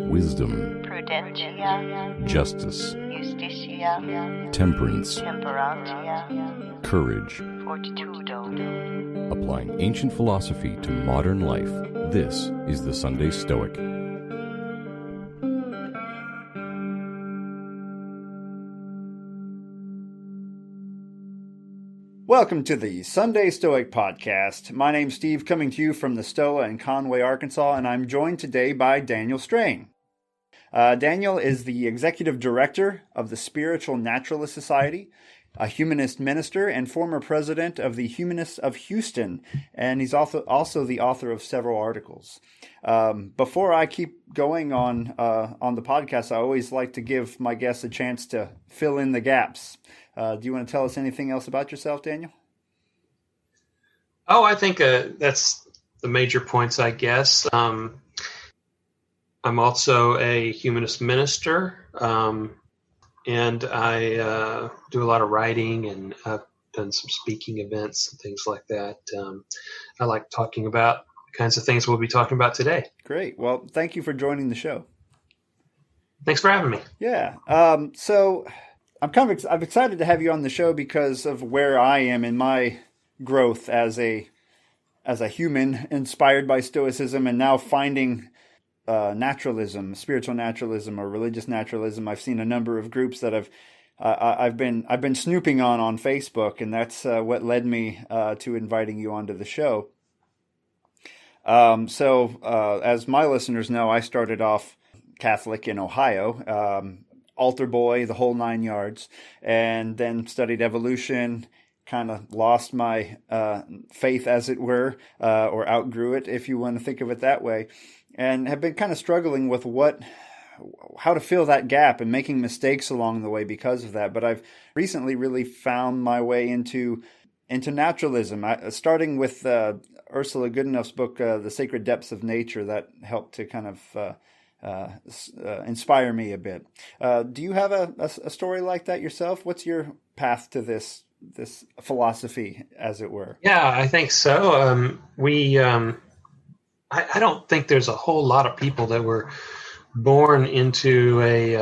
wisdom, prudentia, justice, justitia, temperance, temperantia, courage. fortitudo. Applying ancient philosophy to modern life, this is the Sunday Stoic. Welcome to the Sunday Stoic podcast. My name's Steve, coming to you from the Stoa in Conway, Arkansas, and I'm joined today by Daniel Strain. Daniel is the executive director of the Spiritual Naturalist Society, a humanist minister, and former president of the Humanists of Houston, and he's also the author of several articles. Before I keep going on the podcast, I always like to give my guests a chance to fill in the gaps. Do you want to tell us anything else about yourself, Daniel? Oh, I think that's the major points, I guess. I'm also a humanist minister, and I do a lot of writing, and I've done some speaking events and things like that. I like talking about the kinds of things we'll be talking about today. Great. Well, thank you for joining the show. Thanks for having me. Yeah. So I'm excited to have you on the show because of where I am in my growth as a human inspired by Stoicism, and now finding naturalism, spiritual naturalism, or religious naturalism. I've seen a number of groups that I've been snooping on Facebook, and that's what led me to inviting you onto the show. So as my listeners know, I started off Catholic in Ohio, altar boy, the whole 9 yards, and then studied evolution. Kind of lost my faith, as it were, or outgrew it, if you want to think of it that way, and have been kind of struggling with how to fill that gap, and making mistakes along the way because of that. But I've recently really found my way into naturalism, starting with Ursula Goodenough's book, The Sacred Depths of Nature, that helped to kind of inspire me a bit. Do you have a story like that yourself? What's your path to this philosophy, as it were? Yeah, I think so. I don't think there's a whole lot of people that were born into a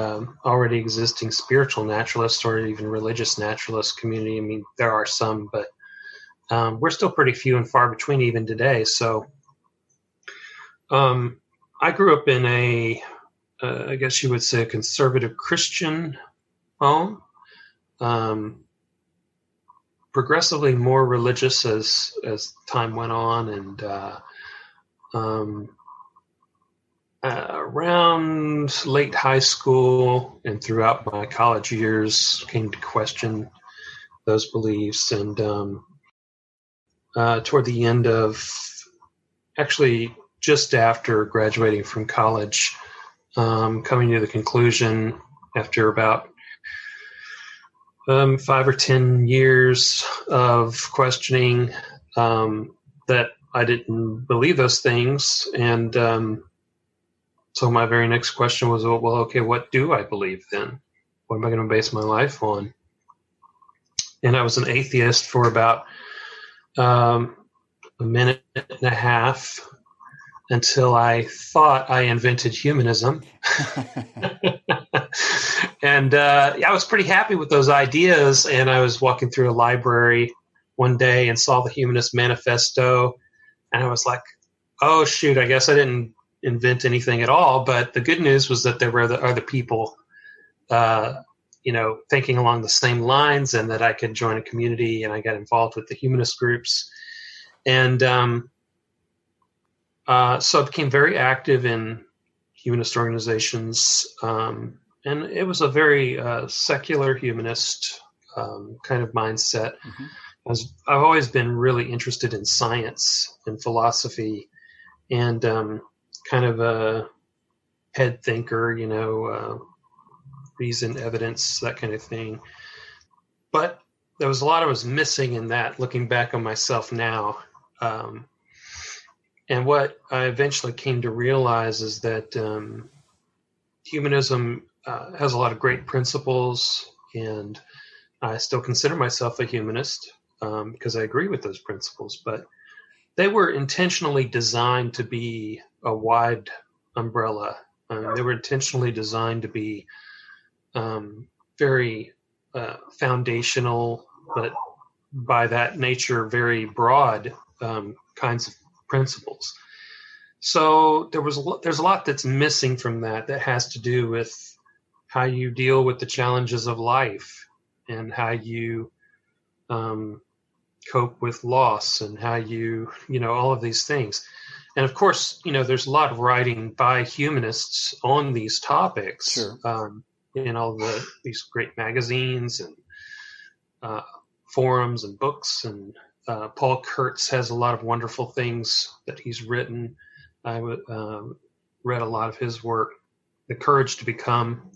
already existing spiritual naturalist or even religious naturalist community. I mean, there are some, but we're still pretty few and far between even today. So I grew up in I guess you would say, a conservative Christian home. Progressively more religious as time went on, and around late high school and throughout my college years came to question those beliefs, and toward the end of, actually just after graduating from college, coming to the conclusion after about 5 or 10 years of questioning that I didn't believe those things. And so my very next question was, well, okay, what do I believe then? What am I going to base my life on? And I was an atheist for about a minute and a half until I thought I invented humanism. And I was pretty happy with those ideas. And I was walking through a library one day and saw the Humanist Manifesto. And I was like, oh, shoot, I guess I didn't invent anything at all. But the good news was that there were other people, thinking along the same lines, and that I could join a community. And I got involved with the humanist groups. And so I became very active in humanist organizations. And it was a very secular humanist kind of mindset. Mm-hmm. I've always been really interested in science and philosophy, and kind of a head thinker, reason, evidence, that kind of thing. But there was a lot I was missing in that, looking back on myself now. And what I eventually came to realize is that humanism has a lot of great principles, and I still consider myself a humanist because I agree with those principles, but they were intentionally designed to be a wide umbrella They were intentionally designed to be very foundational, but by that nature, very broad kinds of principles. So there's a lot that's missing from that has to do with how you deal with the challenges of life and how you cope with loss and how you all of these things. And of course, there's a lot of writing by humanists on these topics. Sure. In all these great magazines and forums and books. And Paul Kurtz has a lot of wonderful things that he's written. I read a lot of his work. The Courage to Become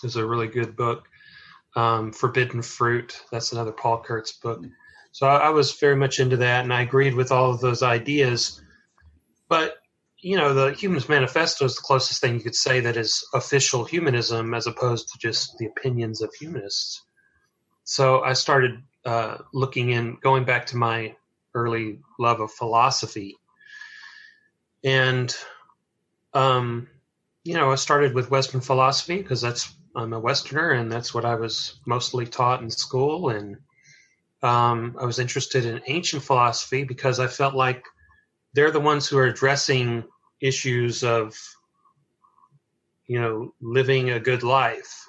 is a really good book. Forbidden Fruit, that's another Paul Kurtz book. So I was very much into that, and I agreed with all of those ideas. But, the Humanist Manifesto is the closest thing you could say that is official humanism as opposed to just the opinions of humanists. So I started going back to my early love of philosophy. And, I started with Western philosophy because I'm a Westerner and that's what I was mostly taught in school. And I was interested in ancient philosophy because I felt like they're the ones who are addressing issues of, living a good life.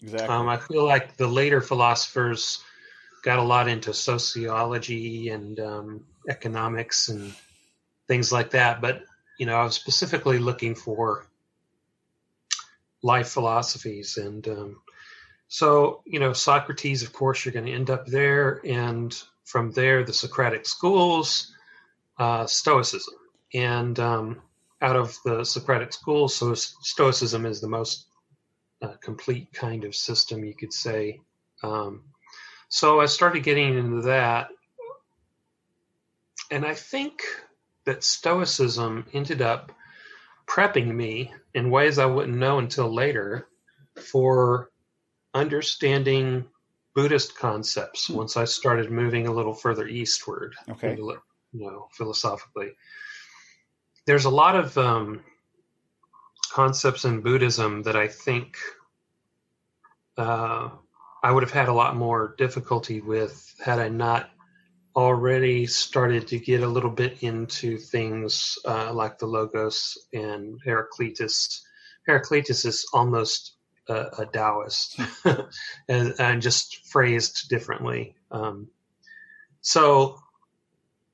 Exactly. I feel like the later philosophers got a lot into sociology and economics and things like that. But, I was specifically looking for life philosophies. And so, Socrates, of course, you're going to end up there. And from there, the Socratic schools, Stoicism. And out of the Socratic schools, so Stoicism is the most complete kind of system, you could say. So I started getting into that. And I think that Stoicism ended up prepping me in ways I wouldn't know until later for understanding Buddhist concepts once I started moving a little further eastward, Okay. Philosophically. There's a lot of concepts in Buddhism that I think I would have had a lot more difficulty with had I not already started to get a little bit into things like the Logos and Heraclitus. Heraclitus is almost a Taoist and just phrased differently. So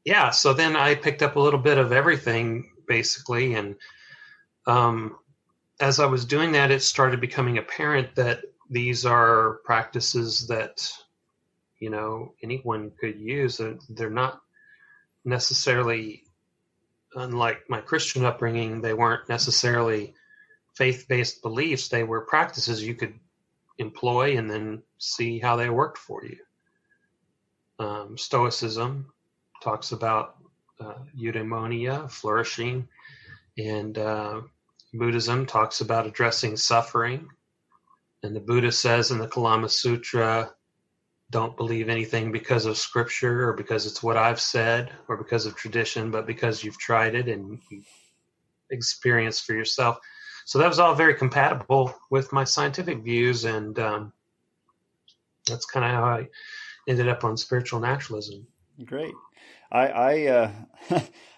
then I picked up a little bit of everything, basically. And as I was doing that, it started becoming apparent that these are practices that, anyone could use. They're not necessarily, unlike my Christian upbringing, they weren't necessarily faith-based beliefs. They were practices you could employ and then see how they worked for you. Stoicism talks about eudaimonia, flourishing, and Buddhism talks about addressing suffering. And the Buddha says in the Kalama Sutra, don't believe anything because of scripture or because it's what I've said or because of tradition, but because you've tried it and you experienced for yourself. So that was all very compatible with my scientific views, and that's kind of how I ended up on spiritual naturalism. Great. I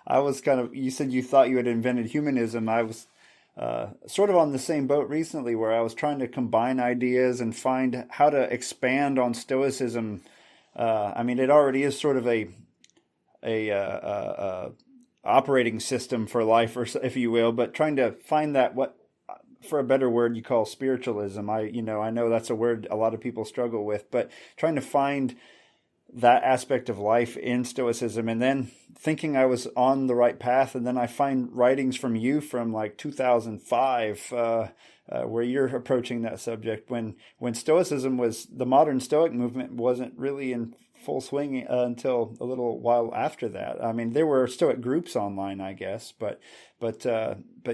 was kind of, you said you thought you had invented humanism. I was sort of on the same boat recently where I was trying to combine ideas and find how to expand on Stoicism. It already is sort of a operating system for life, or if you will, but trying to find that, what, for a better word, you call spiritualism. I know that's a word a lot of people struggle with, but trying to find that aspect of life in Stoicism, and then thinking I was on the right path, and then I find writings from you from like 2005 where you're approaching that subject when Stoicism was, the modern Stoic movement wasn't really in full swing until a little while after that. I mean, there were Stoic groups online, I guess, but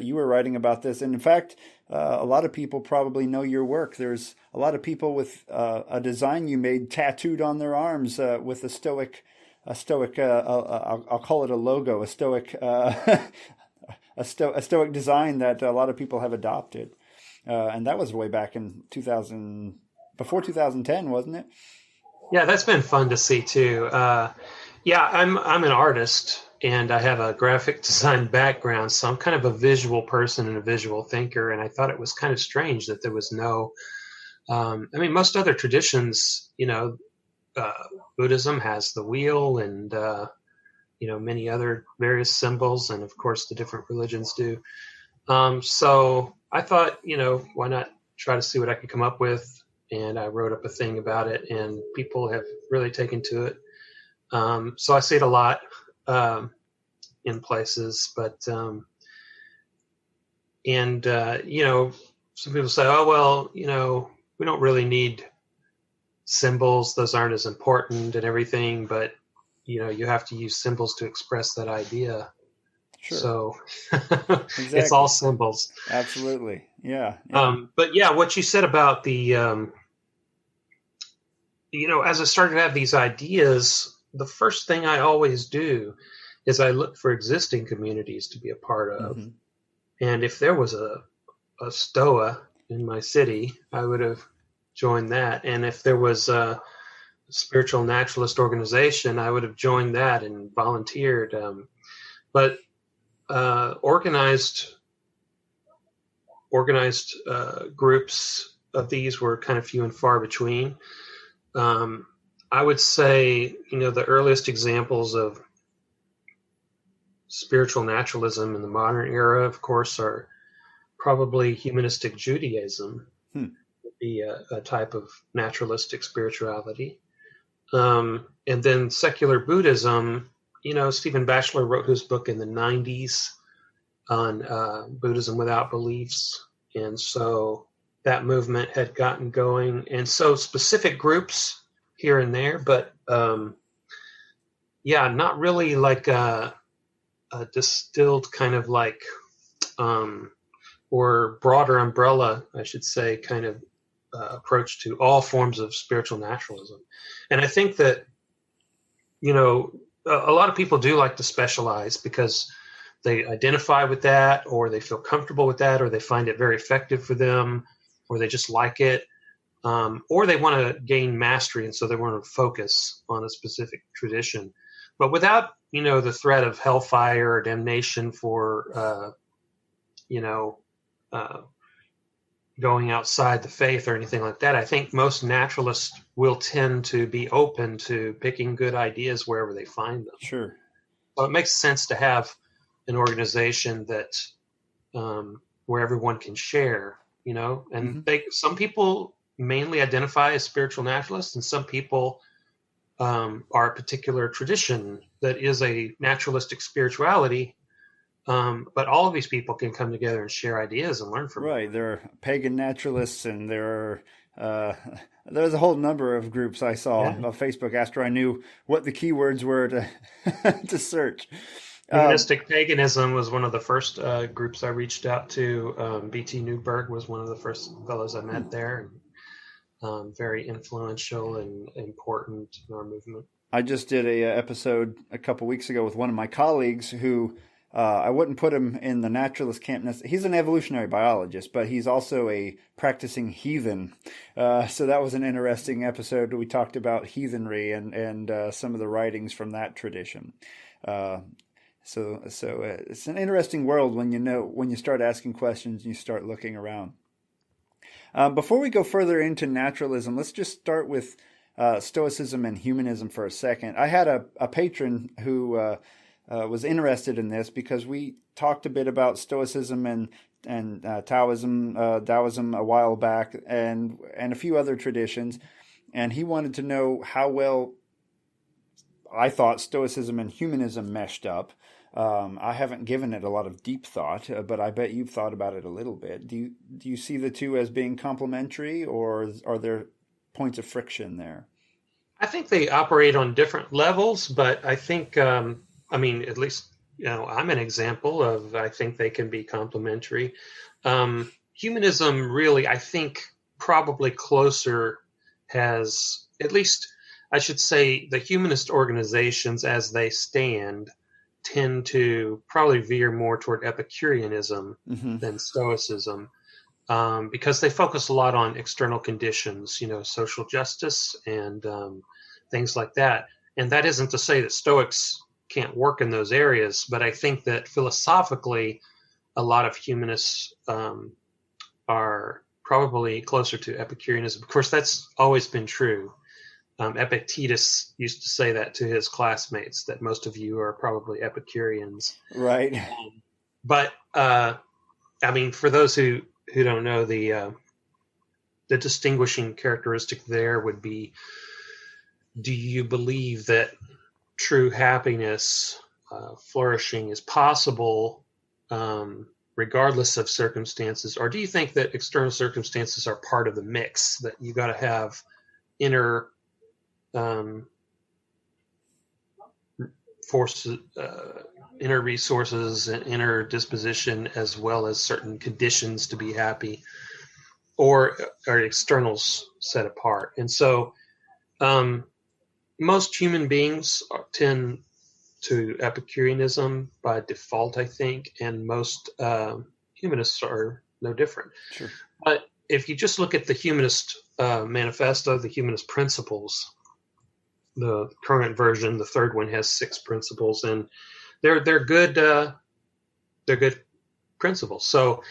you were writing about this, and in fact, a lot of people probably know your work. There's a lot of people with a design you made tattooed on their arms with a Stoic. I'll call it a logo, a Stoic a Stoic design that a lot of people have adopted. And that was way back in 2000, before 2010, wasn't it? Yeah, that's been fun to see too. Yeah, I'm an artist and I have a graphic design background, so I'm kind of a visual person and a visual thinker. And I thought it was kind of strange that there was no. I mean, most other traditions, Buddhism has the wheel, and many other various symbols, and of course the different religions do. So I thought, why not try to see what I could come up with. And I wrote up a thing about it, and people have really taken to it. So I see it a lot in places, but some people say, oh, well, we don't really need symbols. Those aren't as important and everything, but, you have to use symbols to express that idea. Sure. So Exactly. It's all symbols. Absolutely. Yeah. But yeah, what you said about the, as I started to have these ideas, the first thing I always do is I look for existing communities to be a part of. Mm-hmm. And if there was a Stoa in my city, I would have joined that. And if there was a Spiritual Naturalist organization, I would have joined that and volunteered. But organized groups of these were kind of few and far between. I would say, the earliest examples of spiritual naturalism in the modern era, of course, are probably humanistic Judaism, would be a type of naturalistic spirituality. And then secular Buddhism, Stephen Batchelor wrote his book in the 90s on Buddhism without beliefs. And so that movement had gotten going. And so specific groups here and there, but not really like a distilled kind of like, or broader umbrella, I should say, kind of approach to all forms of spiritual naturalism. And I think that, a lot of people do like to specialize because they identify with that, or they feel comfortable with that, or they find it very effective for them, or they just like it, or they want to gain mastery, and so they want to focus on a specific tradition. But without, the threat of hellfire or damnation for, going outside the faith or anything like that, I think most naturalists will tend to be open to picking good ideas wherever they find them. Sure. So it makes sense to have an organization that where everyone can share, and some people mainly identify as spiritual naturalists, and some people are a particular tradition that is a naturalistic spirituality. But all of these people can come together and share ideas and learn from them. Right. There are pagan naturalists, and there's a whole number of groups I saw on Facebook after I knew what the keywords were to search. Humanistic paganism was one of the first groups I reached out to. B.T. Newberg was one of the first fellows I met there. Very influential and important in our movement. I just did a episode a couple weeks ago with one of my colleagues who I wouldn't put him in the naturalist camp. He's an evolutionary biologist, but he's also a practicing heathen. So that was an interesting episode. We talked about heathenry and some of the writings from that tradition. So it's an interesting world when you start asking questions and you start looking around. Before we go further into naturalism, let's just start with Stoicism and Humanism for a second. I had a patron who was interested in this because we talked a bit about Stoicism and Taoism a while back, and a few other traditions, and he wanted to know how well I thought Stoicism and Humanism meshed up. I haven't given it a lot of deep thought, but I bet you've thought about it a little bit. Do you see the two as being complementary, or are there points of friction there? I think they operate on different levels, but I think, at least, I'm an example of, I think they can be complementary. Humanism really, I think, probably closer has, at least, I should say, the humanist organizations as they stand tend to probably veer more toward Epicureanism than Stoicism, because they focus a lot on external conditions, social justice and things like that. And that isn't to say that Stoics can't work in those areas, but I think that philosophically, a lot of humanists are probably closer to Epicureanism. Of course, that's always been true. Epictetus used to say that to his classmates, that most of you are probably Epicureans. Right. But for those who don't know, the distinguishing characteristic there would be, do you believe that true happiness, flourishing is possible regardless of circumstances? Or do you think that external circumstances are part of the mix, that you got to have inner forces, inner resources and inner disposition, as well as certain conditions to be happy, or are externals set apart? And so most human beings tend to Epicureanism by default, I think, and most humanists are no different. Sure. But if you just look at the Humanist manifesto, the Humanist principles, the current version, the third one, has 6 principles, and they're good. They're good principles. So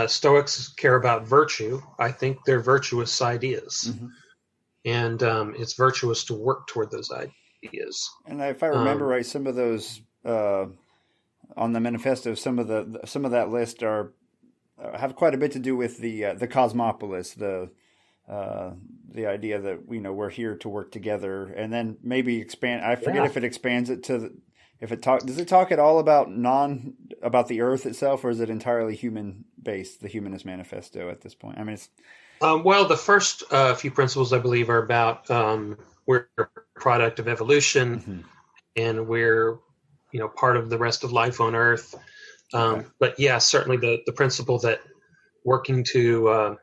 Stoics care about virtue. I think they're virtuous ideas, and it's virtuous to work toward those ideas. And if I remember right, some of those on the manifesto, some of that list are have quite a bit to do with the cosmopolis, the idea that we're here to work together, and then maybe expand. I forget if it expands it to does it talk at all about the Earth itself, or is it entirely human based? The Humanist Manifesto at this point. I mean, it's well, the first few principles, I believe, are about we're a product of evolution, and we're part of the rest of life on Earth. But yeah, certainly the principle that working to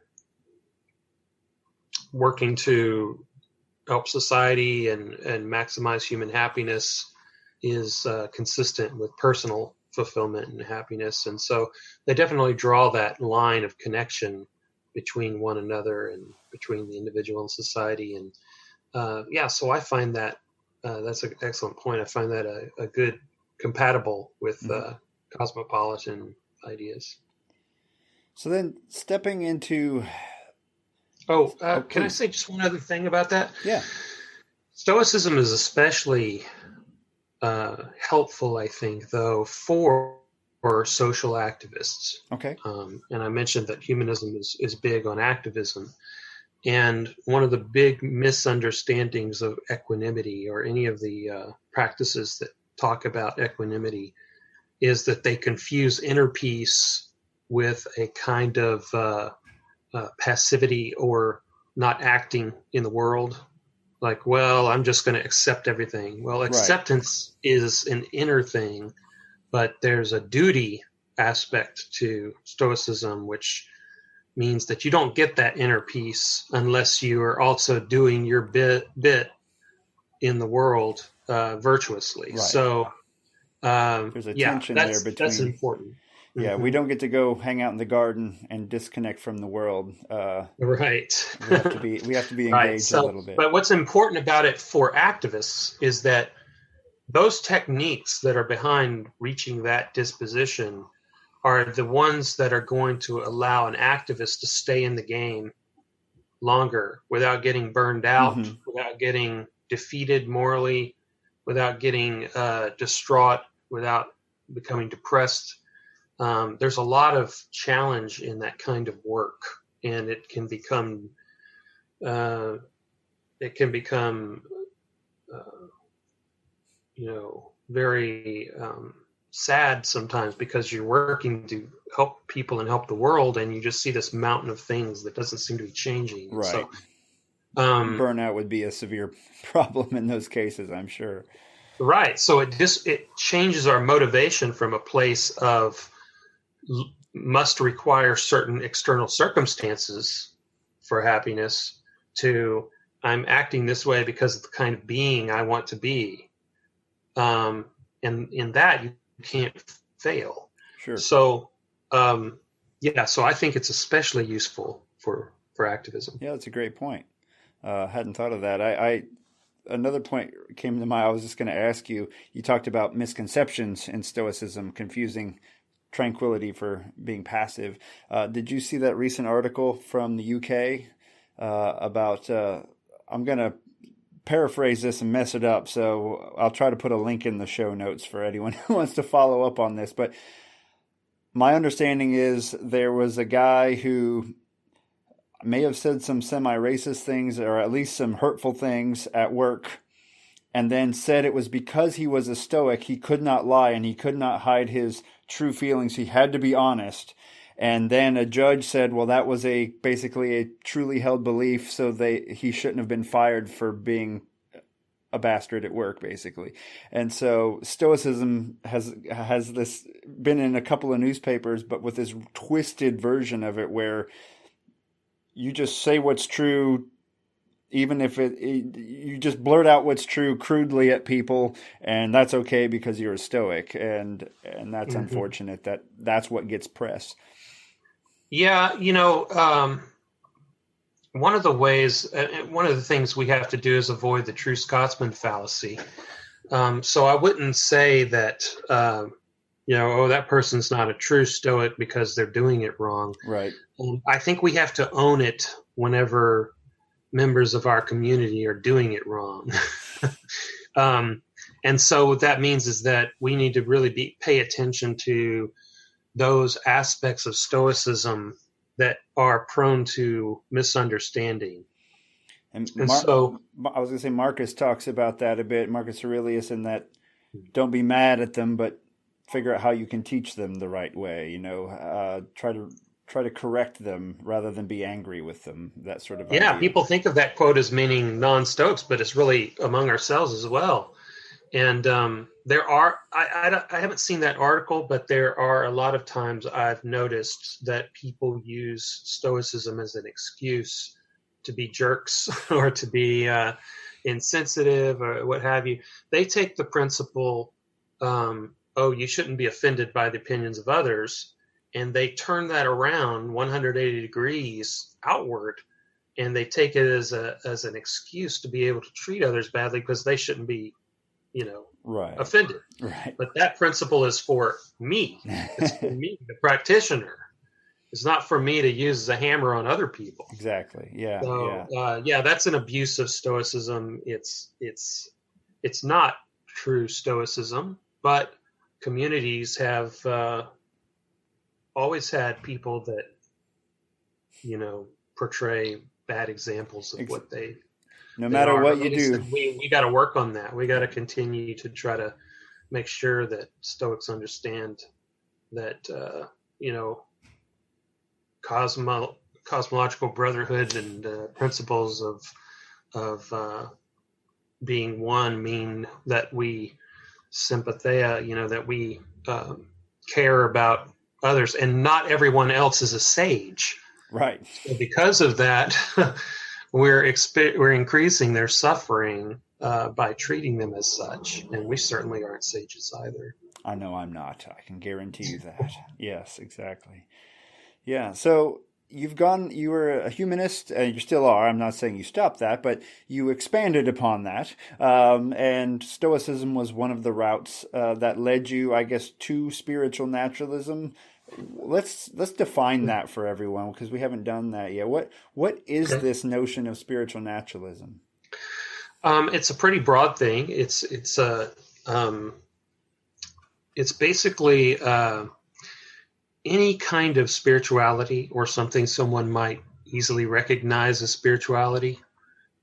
help society and maximize human happiness is consistent with personal fulfillment and happiness. And so they definitely draw that line of connection between one another and between the individual and society. And so I find that that's an excellent point. I find that a good compatible with cosmopolitan ideas. So then stepping into... can I say just one other thing about that? Yeah. Stoicism is especially helpful, I think, though, for social activists. Okay. And I mentioned that humanism is big on activism. And one of the big misunderstandings of equanimity, or any of the practices that talk about equanimity, is that they confuse inner peace with a kind of passivity or not acting in the world. Like, well, I'm just going to accept everything. Well, acceptance is an inner thing, but there's a duty aspect to Stoicism, which means that you don't get that inner peace unless you are also doing your bit in the world virtuously. Right. So there's a tension there between. That's important. Yeah, we don't get to go hang out in the garden and disconnect from the world. Right. We have to be engaged a little bit. But what's important about it for activists is that those techniques that are behind reaching that disposition are the ones that are going to allow an activist to stay in the game longer without getting burned out, without getting defeated morally, without getting distraught, without becoming depressed. There's a lot of challenge in that kind of work, and it can become very sad sometimes, because you're working to help people and help the world, and you just see this mountain of things that doesn't seem to be changing. Right. So, burnout would be a severe problem in those cases, I'm sure. Right. So it changes our motivation from a place of must require certain external circumstances for happiness to I'm acting this way because of the kind of being I want to be. and in that you can't fail. Sure. So, so I think it's especially useful for activism. Yeah, that's a great point. Hadn't thought of that. I another point came to mind. I was just going to ask you. You talked about misconceptions in Stoicism, confusing tranquility for being passive. Did you see that recent article from the UK about? I'm going to paraphrase this and mess it up, so I'll try to put a link in the show notes for anyone who wants to follow up on this. But my understanding is there was a guy who may have said some semi-racist things, or at least some hurtful things at work, and then said it was because he was a Stoic, he could not lie and he could not hide his true feelings. He had to be honest. And then a judge said, well, that was basically a truly held belief, so he shouldn't have been fired for being a bastard at work, basically. And so Stoicism has this been in a couple of newspapers, but with this twisted version of it where you just say what's true, even if you just blurt out what's true crudely at people, and that's okay because you're a Stoic, and that's unfortunate that's what gets press. Yeah, one of the things we have to do is avoid the true Scotsman fallacy. So I wouldn't say that, that person's not a true Stoic because they're doing it wrong. Right. I think we have to own it whenever members of our community are doing it wrong. And so what that means is that we need to really pay attention to those aspects of Stoicism that are prone to misunderstanding. And so I was going to say Marcus talks about that a bit, Marcus Aurelius, in that don't be mad at them, but figure out how you can teach them the right way, try to correct them rather than be angry with them, that sort of idea. People think of that quote as meaning non-Stoics, but it's really among ourselves as well. And there are, I haven't seen that article, but there are a lot of times I've noticed that people use Stoicism as an excuse to be jerks or to be insensitive or what have you. They take the principle, you shouldn't be offended by the opinions of others, and they turn that around 180 degrees outward, and they take it as an excuse to be able to treat others badly because they shouldn't be offended. Right. But that principle is for me. It's for me, the practitioner. It's not for me to use as a hammer on other people. Exactly. Yeah. So, that's an abuse of Stoicism. It's not true Stoicism, but communities have always had people that, portray bad examples of what they. No matter what you do, we got to work on that. We got to continue to try to make sure that Stoics understand that, cosmological brotherhood and principles of being one mean that we sympatheia, that we care about others, and not everyone else is a sage. Right. So because of that, we're increasing their suffering by treating them as such, and we certainly aren't sages either. I know I'm not. I can guarantee you that. Yes, exactly. Yeah. So you were a humanist, and you still are. I'm not saying you stopped that, but you expanded upon that. And Stoicism was one of the routes that led you, I guess, to spiritual naturalism. Let's define that for everyone, because we haven't done that yet. What is this notion of spiritual naturalism? It's a pretty broad thing. It's basically any kind of spirituality or something someone might easily recognize as spirituality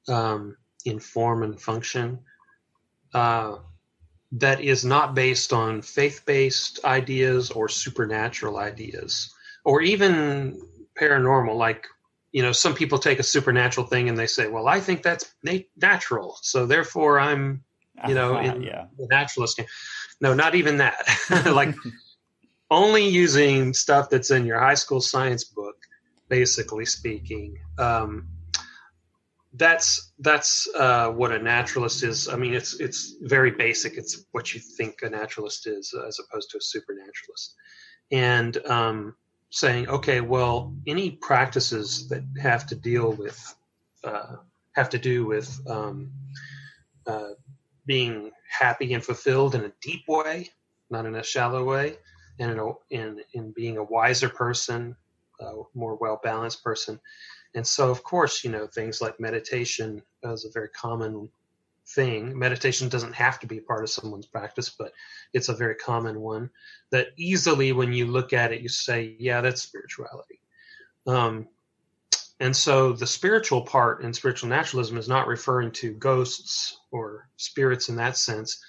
in form and function that is not based on faith-based ideas or supernatural ideas or even paranormal. Like, some people take a supernatural thing and they say, well, I think that's natural, so therefore I'm, in the naturalist game. No, not even that. Like only using stuff that's in your high school science book, basically speaking. that's what a naturalist is. I mean, it's very basic. It's what you think a naturalist is, as opposed to a supernaturalist. And saying, okay, well, any practices that have to do with being happy and fulfilled in a deep way, not in a shallow way, and in being a wiser person, a more well balanced person. And so, of course, things like meditation is a very common thing. Meditation doesn't have to be part of someone's practice, but it's a very common one that easily, when you look at it, you say, yeah, that's spirituality. And so the spiritual part in spiritual naturalism is not referring to ghosts or spirits in that sense.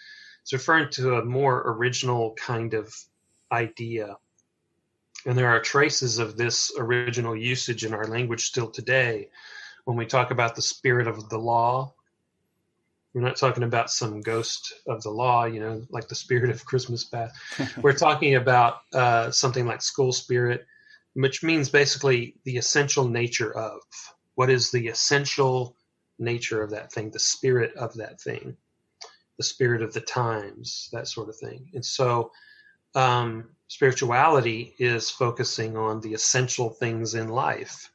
It's referring to a more original kind of idea. And there are traces of this original usage in our language still today. When we talk about the spirit of the law, we're not talking about some ghost of the law, like the spirit of Christmas past. We're talking about something like school spirit, which means basically the essential nature of. What is the essential nature of that thing, the spirit of that thing, the spirit of the times, that sort of thing. And so spirituality is focusing on the essential things in life,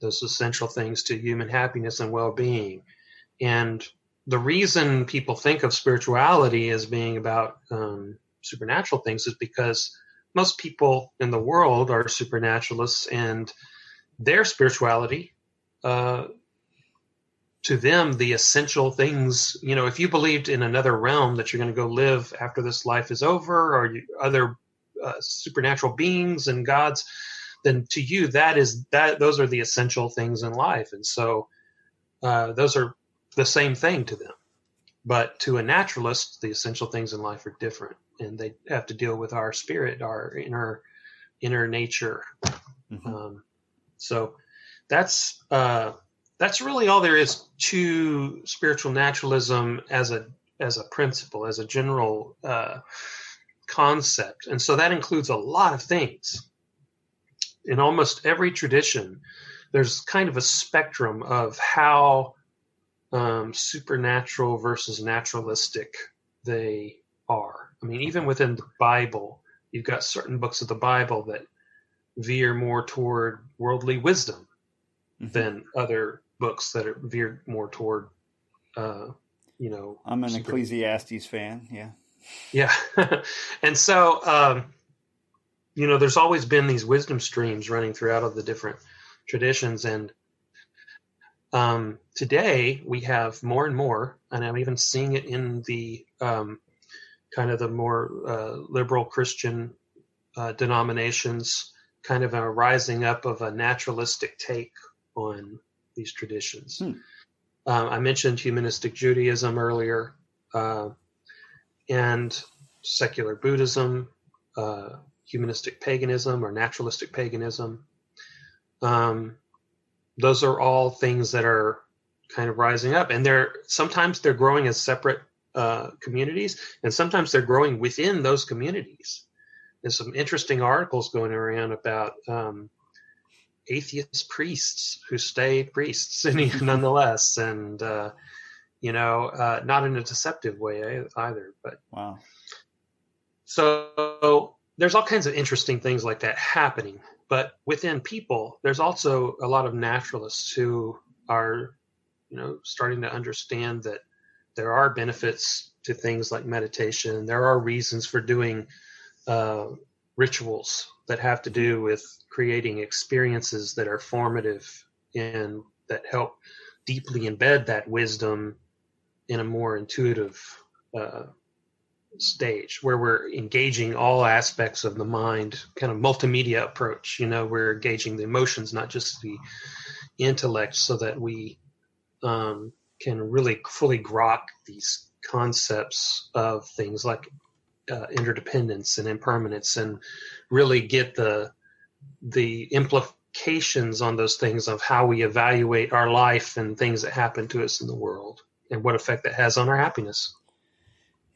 those essential things to human happiness and well-being. And the reason people think of spirituality as being about supernatural things is because most people in the world are supernaturalists, and their spirituality, to them, the essential things, if you believed in another realm that you're going to go live after this life is over, or other supernatural beings and gods, then to you, those are the essential things in life. And so those are the same thing to them. But to a naturalist, the essential things in life are different, and they have to deal with our spirit, our inner nature. Mm-hmm. So that's really all there is to spiritual naturalism as a principle, as a general concept. And so that includes a lot of things. In almost every tradition, there's kind of a spectrum of how supernatural versus naturalistic they are. I mean, even within the Bible, you've got certain books of the Bible that veer more toward worldly wisdom mm-hmm. than other books that are veered more toward, I'm an Ecclesiastes fan, yeah. Yeah. And so, there's always been these wisdom streams running throughout all the different traditions. And today we have more and more, and I'm even seeing it in the kind of the more liberal Christian denominations, kind of a rising up of a naturalistic take on these traditions. I mentioned humanistic Judaism earlier, and secular Buddhism, humanistic paganism or naturalistic paganism. Those are all things that are kind of rising up, and sometimes they're growing as separate communities, and sometimes they're growing within those communities. There's some interesting articles going around about atheist priests who stay priests nonetheless, and not in a deceptive way either. But wow. So there's all kinds of interesting things like that happening. But within people, there's also a lot of naturalists who are, starting to understand that there are benefits to things like meditation. There are reasons for doing rituals that have to do with creating experiences that are formative and that help deeply embed that wisdom in a more intuitive stage, where we're engaging all aspects of the mind, kind of multimedia approach. We're engaging the emotions, not just the intellect, so that we can really fully grok these concepts of things like interdependence and impermanence, and really get the implications on those things of how we evaluate our life and things that happen to us in the world, and what effect that has on our happiness.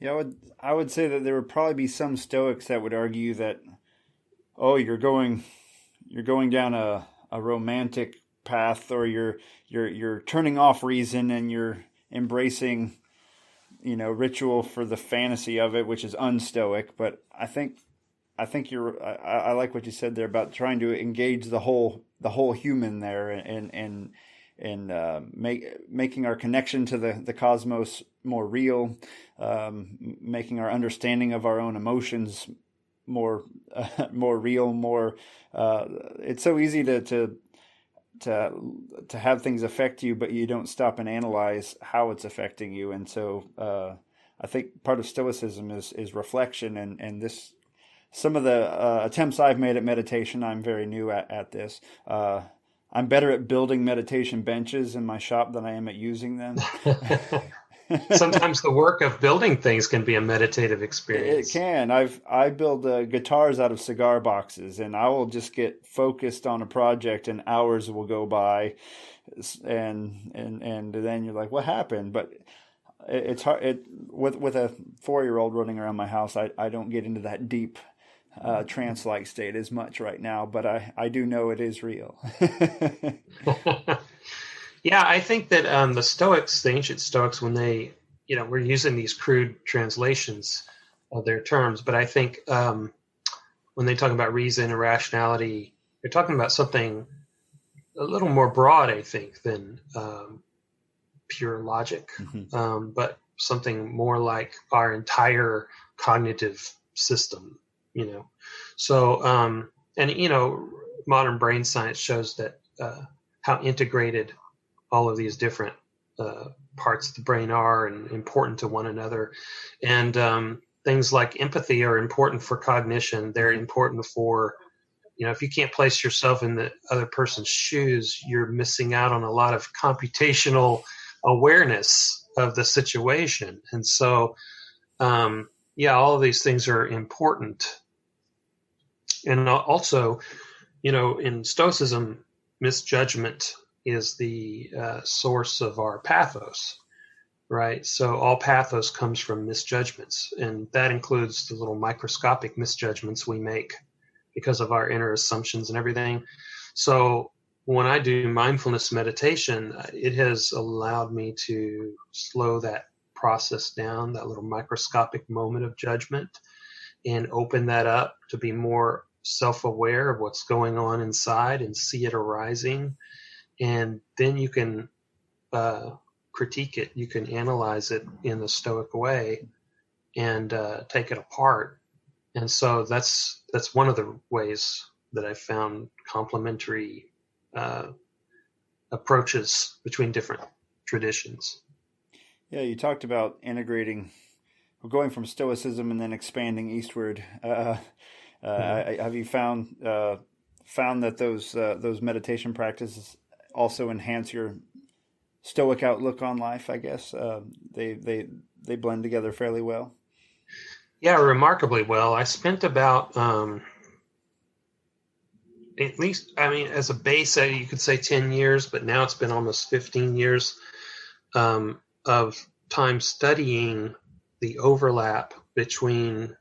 Yeah, I would say that there would probably be some Stoics that would argue that, you're going down a romantic path, or you're turning off reason and you're embracing, ritual for the fantasy of it, which is unstoic. But I think I like what you said there about trying to engage the whole human there, and making our connection to the cosmos more real, making our understanding of our own emotions more real, more. It's so easy to have things affect you, but you don't stop and analyze how it's affecting you. And so I think part of Stoicism is reflection, and this. Some of the attempts I've made at meditation, I'm very new at this. I'm better at building meditation benches in my shop than I am at using them. Sometimes the work of building things can be a meditative experience. It can. I build guitars out of cigar boxes, and I will just get focused on a project, and hours will go by, and then you're like, what happened? But it's hard. With a 4-year-old running around my house, I don't get into that deep trance-like state as much right now, but I do know it is real. Yeah, I think that the Stoics, the ancient Stoics, when they, we're using these crude translations of their terms, but I think when they talk about reason and rationality, they're talking about something a little more broad, I think, than pure logic, but something more like our entire cognitive system. So modern brain science shows that how integrated all of these different parts of the brain are and important to one another. And things like empathy are important for cognition. They're important for, if you can't place yourself in the other person's shoes, you're missing out on a lot of computational awareness of the situation. And so, all of these things are important. And also, in Stoicism, misjudgment is the source of our pathos, right? So all pathos comes from misjudgments, and that includes the little microscopic misjudgments we make because of our inner assumptions and everything. So when I do mindfulness meditation, it has allowed me to slow that process down, that little microscopic moment of judgment, and open that up to be more self-aware of what's going on inside and see it arising. And then you can critique it, you can analyze it in the Stoic way and take it apart. And so that's one of the ways that I found complementary approaches between different traditions. Yeah, you talked about going from Stoicism and then expanding eastward. Have you found that those meditation practices also enhance your Stoic outlook on life? I guess they blend together fairly well. Yeah, remarkably well. I spent about at least, as a base, you could say 10 years, but now it's been almost 15 years of time studying the overlap between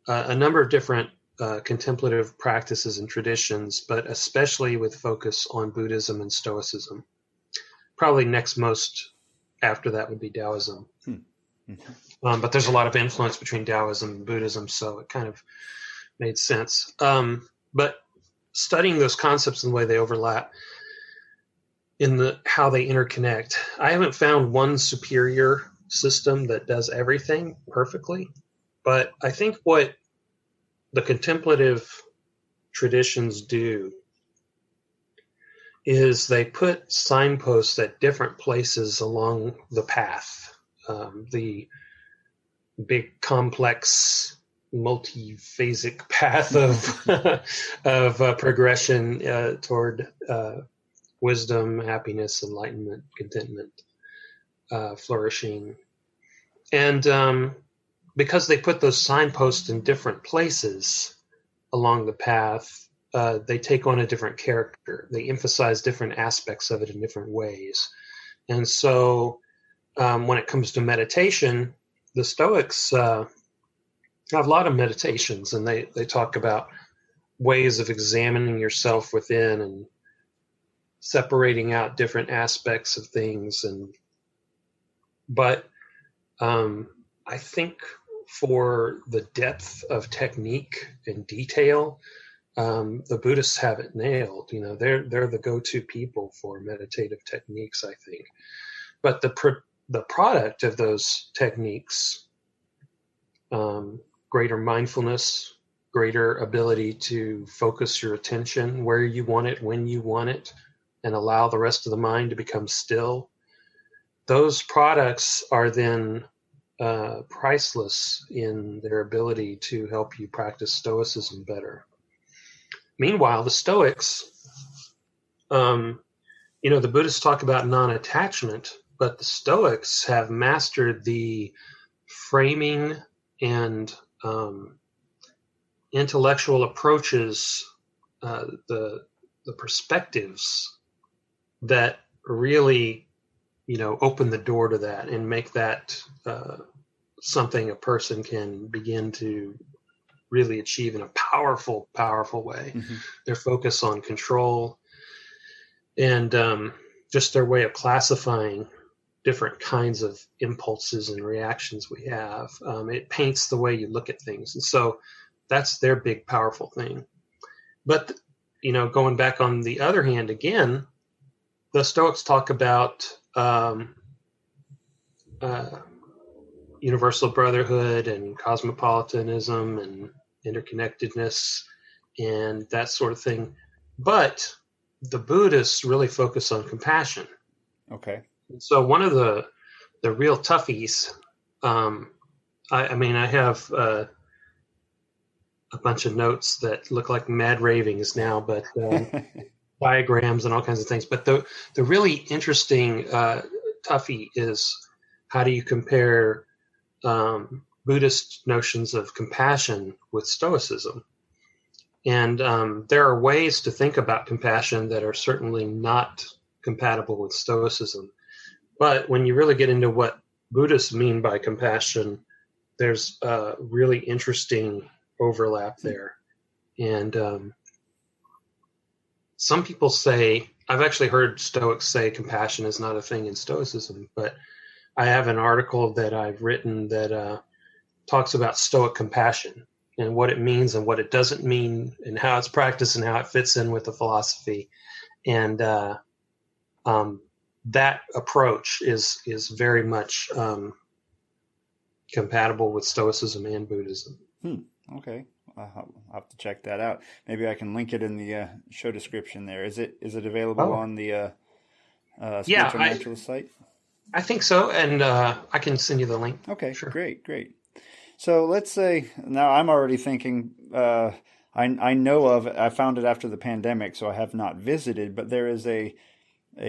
a number of different contemplative practices and traditions, but especially with focus on Buddhism and Stoicism. Probably next most after that would be Taoism. But there's a lot of influence between Taoism and Buddhism, so it kind of made sense. But studying those concepts and the way they overlap in how they interconnect, I haven't found one superior system that does everything perfectly, but I think what the contemplative traditions do is they put signposts at different places along the path, the big complex multi-phasic path of progression toward wisdom, happiness, enlightenment, contentment, flourishing. And because they put those signposts in different places along the path, they take on a different character. They emphasize different aspects of it in different ways. And so when it comes to meditation, the Stoics have a lot of meditations, and they talk about ways of examining yourself within separating out different aspects of things. But I think for the depth of technique and detail, the Buddhists have it nailed. They're the go-to people for meditative techniques, I think. But the product of those techniques, greater mindfulness, greater ability to focus your attention where you want it, when you want it, and allow the rest of the mind to become still. Those products are then priceless in their ability to help you practice Stoicism better. Meanwhile, the Stoics, the Buddhists talk about non-attachment, but the Stoics have mastered the framing and intellectual approaches, the perspectives that really, open the door to that and make that something a person can begin to really achieve in a powerful, powerful way. Mm-hmm. Their focus on control and just their way of classifying different kinds of impulses and reactions we have. It paints the way you look at things. And so that's their big, powerful thing. But, going back on the other hand, again, the Stoics talk about universal brotherhood and cosmopolitanism and interconnectedness and that sort of thing. But the Buddhists really focus on compassion. Okay. So one of the real toughies, I have a bunch of notes that look like mad ravings now, but diagrams and all kinds of things. But the really interesting toughie is, how do you compare Buddhist notions of compassion with Stoicism? And there are ways to think about compassion that are certainly not compatible with Stoicism. But when you really get into what Buddhists mean by compassion, there's a really interesting overlap there. And some people say, I've actually heard Stoics say compassion is not a thing in Stoicism, but I have an article that I've written that talks about Stoic compassion and what it means and what it doesn't mean and how it's practiced and how it fits in with the philosophy. And that approach is very much compatible with Stoicism and Buddhism. Okay. I'll have to check that out. Maybe I can link it in the show description there. Is it available on the Spiritual Naturalist site? I think so, and I can send you the link. Okay, sure. Great. So let's say, now I'm already thinking, I know of, I found it after the pandemic, so I have not visited, but there is a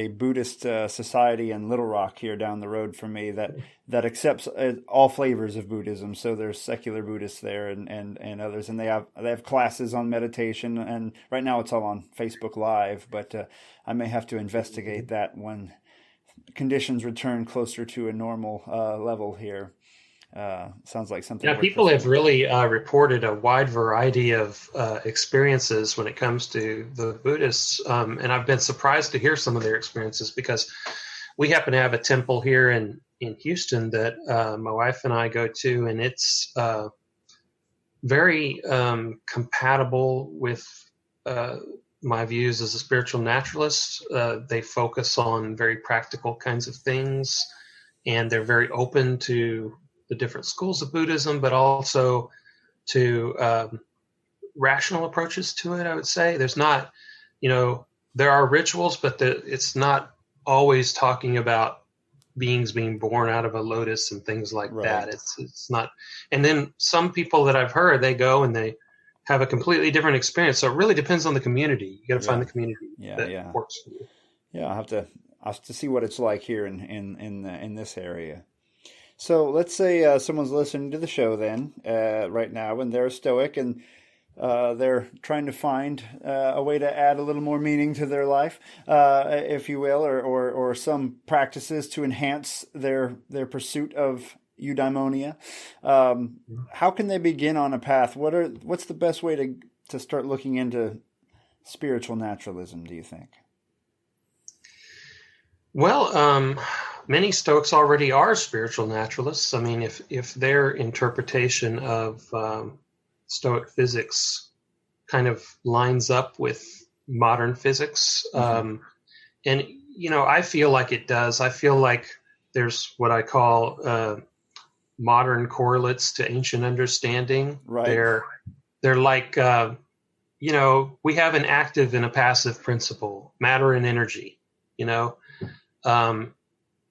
Buddhist society in Little Rock here down the road from me that accepts all flavors of Buddhism. So there's secular Buddhists there and others, and they have classes on meditation. And right now it's all on Facebook Live, but I may have to investigate that when conditions return closer to a normal level here. Sounds like something. Yeah, people have really reported a wide variety of experiences when it comes to the Buddhists, and I've been surprised to hear some of their experiences, because we happen to have a temple here in Houston that my wife and I go to, and it's very compatible with my views as a spiritual naturalist. They focus on very practical kinds of things, and they're very open to the different schools of Buddhism, but also to rational approaches to it, I would say. There's not, there are rituals, but it's not always talking about beings being born out of a lotus and things like that. It's not. And then some people that I've heard, they go and they have a completely different experience. So it really depends on the community. You got to find the community that works for you. Yeah, I'll have to see what it's like here in this area. So let's say someone's listening to the show then right now, and they're a Stoic, and they're trying to find a way to add a little more meaning to their life, if you will, or some practices to enhance their pursuit of eudaimonia. How can they begin on a path? What's the best way to start looking into spiritual naturalism, do you think? Well, many Stoics already are spiritual naturalists. I mean, if their interpretation of Stoic physics kind of lines up with modern physics, and I feel like it does. I feel like there's what I call modern correlates to ancient understanding. Right. They're like we have an active and a passive principle, matter and energy.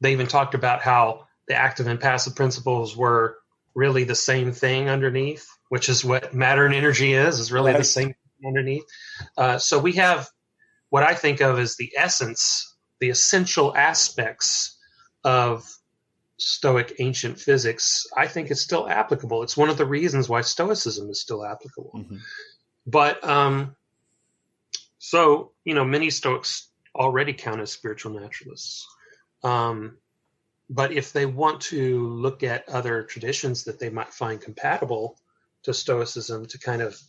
They even talked about how the active and passive principles were really the same thing underneath, which is what matter and energy is really the same thing underneath. So we have what I think of as the essence, the essential aspects of Stoic ancient physics. I think it's still applicable. It's one of the reasons why Stoicism is still applicable. Mm-hmm. But many Stoics already count as spiritual naturalists. But if they want to look at other traditions that they might find compatible to Stoicism to kind of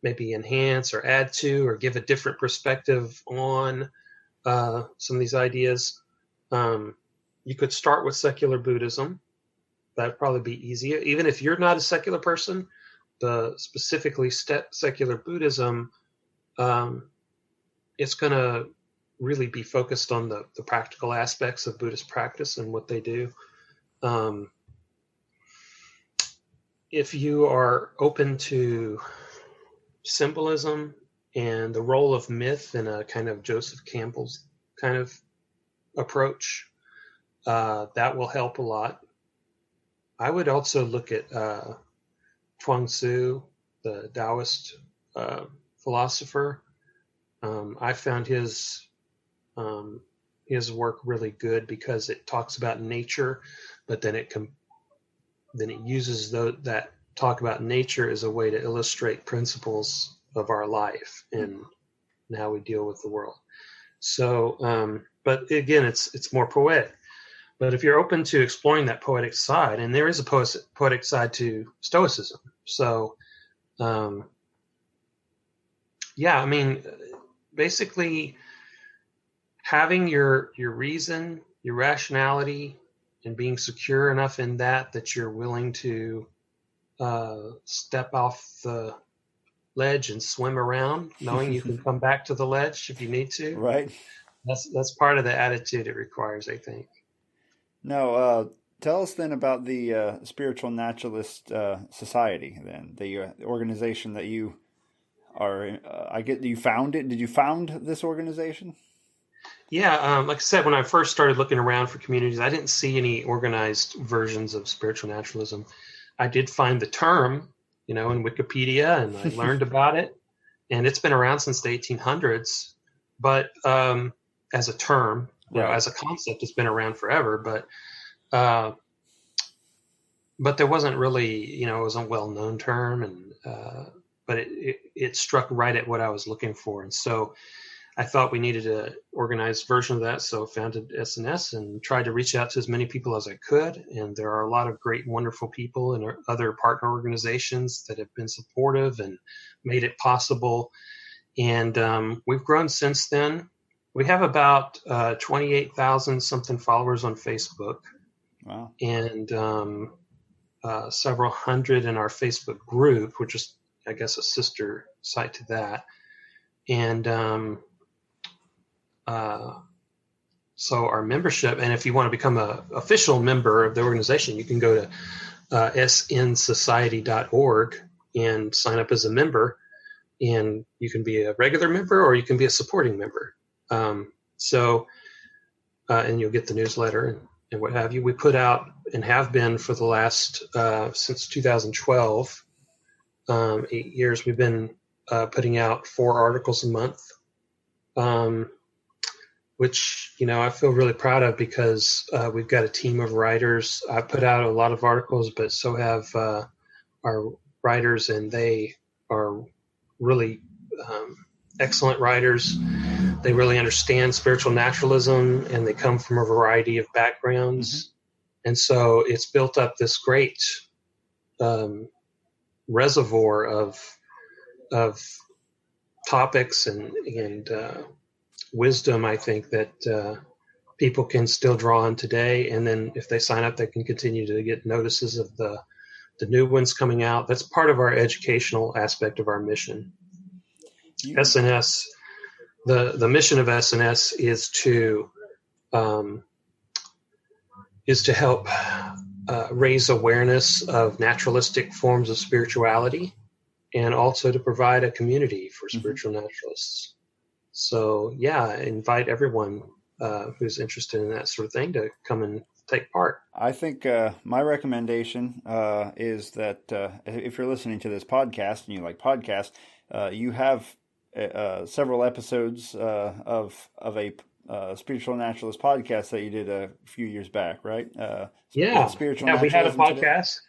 maybe enhance or add to or give a different perspective on some of these ideas, you could start with secular Buddhism. That'd probably be easier. Even if you're not a secular person, specifically secular Buddhism, it's going to really be focused on the practical aspects of Buddhist practice and what they do. If you are open to symbolism and the role of myth in a kind of Joseph Campbell's kind of approach, that will help a lot. I would also look at Chuang Tzu, the Taoist philosopher. I found his work really good because it talks about nature, but then it uses that talk about nature as a way to illustrate principles of our life and how we deal with the world. So, but again, it's more poetic. But if you're open to exploring that poetic side, and there is a poetic side to Stoicism, so basically having your reason, your rationality, and being secure enough in that you're willing to step off the ledge and swim around, knowing you can come back to the ledge if you need to. Right. That's part of the attitude it requires, I think. Now, tell us then about the Spiritual Naturalist Society. Then the organization that you are. I get you found it. Did you found this organization? Yeah, like I said, when I first started looking around for communities, I didn't see any organized versions of spiritual naturalism. I did find the term, in Wikipedia, and I learned about it. And it's been around since the 1800s. But as a term, as a concept, it's been around forever. But there wasn't really, it was a well-known term, and but it struck right at what I was looking for. And so I thought we needed an organized version of that, so founded SNS and tried to reach out to as many people as I could. And there are a lot of great, wonderful people and other partner organizations that have been supportive and made it possible. And we've grown since then. We have about 28,000 something followers on Facebook. Wow. And several hundred in our Facebook group, which is, I guess, a sister site to that. And so our membership, and if you want to become an official member of the organization, you can go to snsociety.org and sign up as a member. And you can be a regular member or you can be a supporting member. And you'll get the newsletter and what have you. We put out and have been for the last, since 2012, 8 years, we've been putting out 4 articles a month, which, I feel really proud of because we've got a team of writers. I put out a lot of articles, but so have our writers, and they are really excellent writers. They really understand spiritual naturalism, and they come from a variety of backgrounds. Mm-hmm. And so it's built up this great reservoir of topics and wisdom, I think, that people can still draw on today. And then if they sign up, they can continue to get notices of the new ones coming out. That's part of our educational aspect of our mission. SNS, the mission of SNS is to help raise awareness of naturalistic forms of spirituality, and also to provide a community for spiritual naturalists. So yeah, invite everyone who's interested in that sort of thing to come and take part. I think my recommendation is that if you're listening to this podcast and you like podcasts, you have several episodes of a Spiritual Naturalist podcast that you did a few years back, right? Spiritual we had a Naturalism podcast. Today.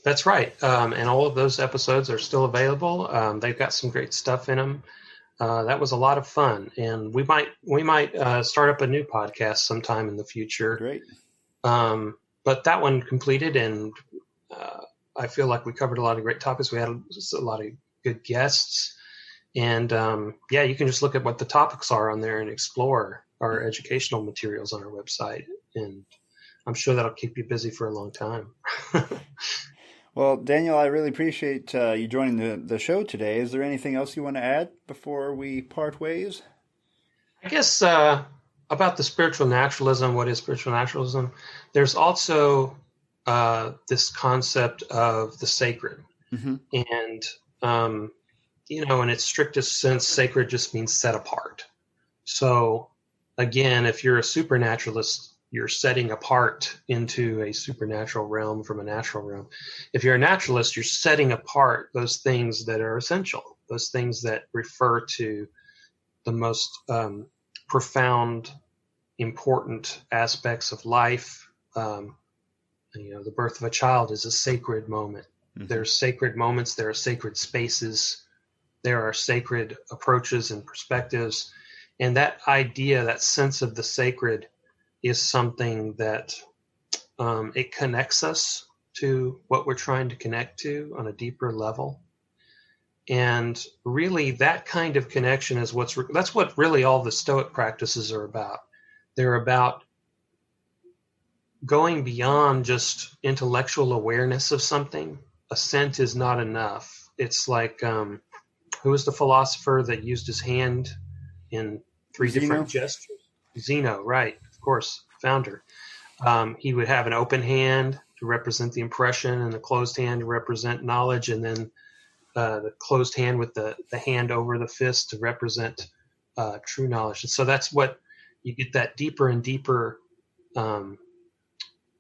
That's right, and all of those episodes are still available. They've got some great stuff in them. That was a lot of fun, and we might start up a new podcast sometime in the future. Great. But that one completed, and I feel like we covered a lot of great topics. We had a lot of good guests. And you can just look at what the topics are on there and explore our educational materials on our website. And I'm sure that'll keep you busy for a long time. Well, Daniel, I really appreciate you joining the show today. Is there anything else you want to add before we part ways? I guess about the spiritual naturalism, what is spiritual naturalism? There's also this concept of the sacred. Mm-hmm. And in its strictest sense, sacred just means set apart. So again, if you're a supernaturalist, you're setting apart into a supernatural realm from a natural realm. If you're a naturalist, you're setting apart those things that are essential, those things that refer to the most profound, important aspects of life. The birth of a child is a sacred moment. Mm-hmm. There's sacred moments, there are sacred spaces. There are sacred approaches and perspectives. And that idea, that sense of the sacred, is something that it connects us to what we're trying to connect to on a deeper level. And really, that kind of connection is that's what really all the Stoic practices are about. They're about going beyond just intellectual awareness of something. Assent is not enough. It's like... who was the philosopher that used his hand in three different gestures? Zeno, right, of course, founder. He would have an open hand to represent the impression and a closed hand to represent knowledge, and then the closed hand with the hand over the fist to represent true knowledge. And so that's what you get, that deeper and deeper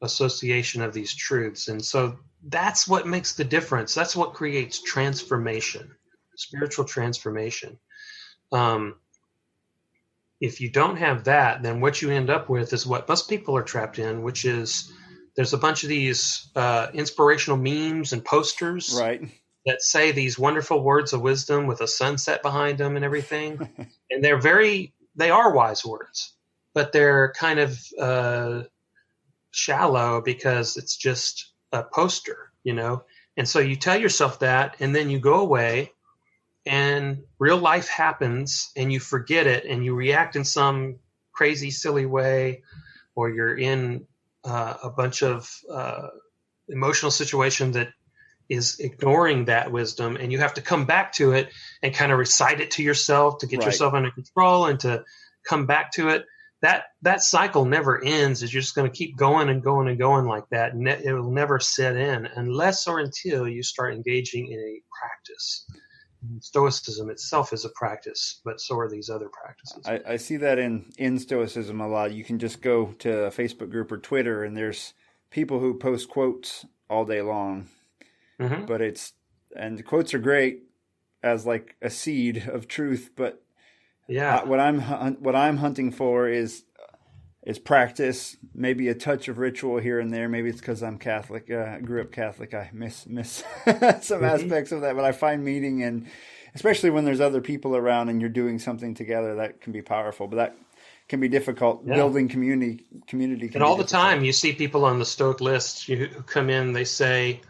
association of these truths. And so that's what makes the difference. That's what creates transformation. Spiritual transformation. If you don't have that, then what you end up with is what most people are trapped in, which is there's a bunch of these inspirational memes and posters, right, that say these wonderful words of wisdom with a sunset behind them and everything. And they are wise words, but they're kind of shallow because it's just a poster, And so you tell yourself that, and then you go away, and real life happens, and you forget it, and you react in some crazy, silly way, or you're in a bunch of emotional situation that is ignoring that wisdom, and you have to come back to it and kind of recite it to yourself to get yourself under control and to come back to it. That cycle never ends. It's just going to keep going and going and going like that. And it will never set in unless or until you start engaging in a practice. Stoicism itself is a practice, but so are these other practices. I see that in Stoicism a lot. You can just go to a Facebook group or Twitter, and there's people who post quotes all day long. Mm-hmm. But the quotes are great as like a seed of truth. But what I'm hunting for is practice, maybe a touch of ritual here and there. Maybe it's because I'm Catholic. I grew up Catholic. I miss some aspects of that, but I find meaning, and especially when there's other people around and you're doing something together, that can be powerful. But that can be difficult. Building community. And all the time, you see people on the Stoic list who come in. They say,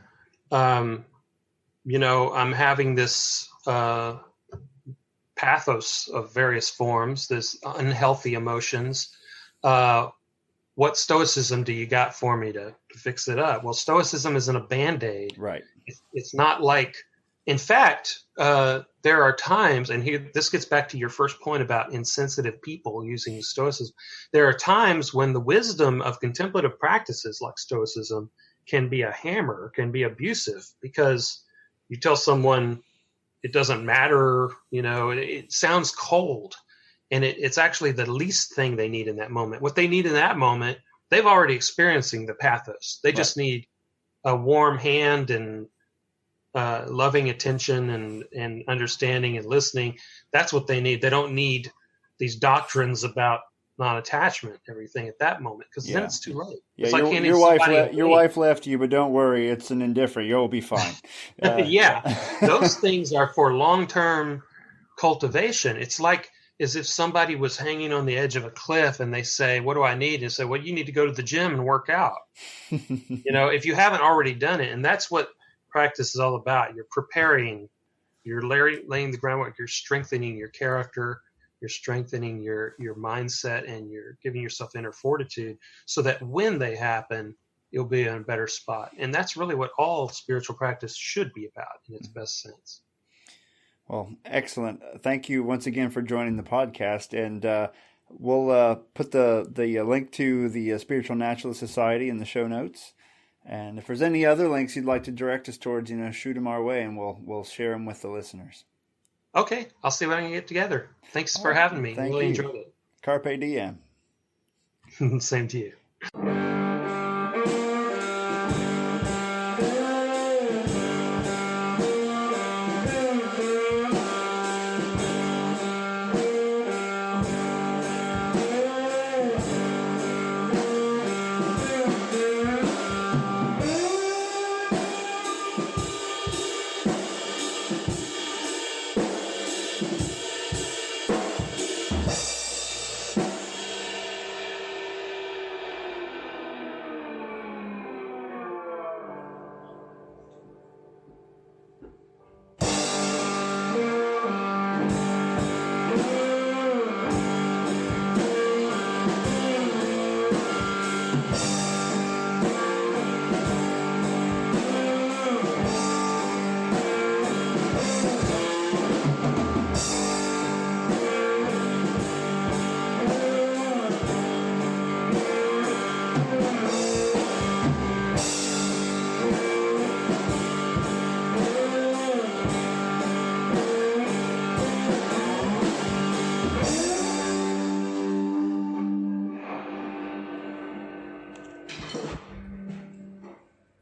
I'm having this pathos of various forms, this unhealthy emotions. what Stoicism do you got for me to fix it up? Well, Stoicism isn't a Band-Aid. Right. It's not like, in fact, there are times, and here this gets back to your first point about insensitive people using Stoicism. There are times when the wisdom of contemplative practices like Stoicism can be a hammer, can be abusive, because you tell someone it doesn't matter, it sounds cold. And it's actually the least thing they need in that moment. What they need in that moment, they've already experiencing the pathos. They just need a warm hand and loving attention and understanding and listening. That's what they need. They don't need these doctrines about non-attachment, everything at that moment, because then it's too late. Yeah, it's like your wife left you, but don't worry, it's an indifferent. You'll be fine. Yeah, those things are for long-term cultivation. It's like as if somebody was hanging on the edge of a cliff and they say, "What do I need?" And say, "Well, you need to go to the gym and work out." If you haven't already done it, and that's what practice is all about. You're preparing, you're laying the groundwork, you're strengthening your character, you're strengthening your mindset, and you're giving yourself inner fortitude so that when they happen, you'll be in a better spot. And that's really what all spiritual practice should be about in its best sense. Well, excellent. Thank you once again for joining the podcast. And we'll put the link to the Spiritual Naturalist Society in the show notes. And if there's any other links you'd like to direct us towards, shoot them our way, and we'll share them with the listeners. Okay, I'll see what I can get together. Thanks for having me. Thank really you. Enjoyed it. Carpe diem. Same to you.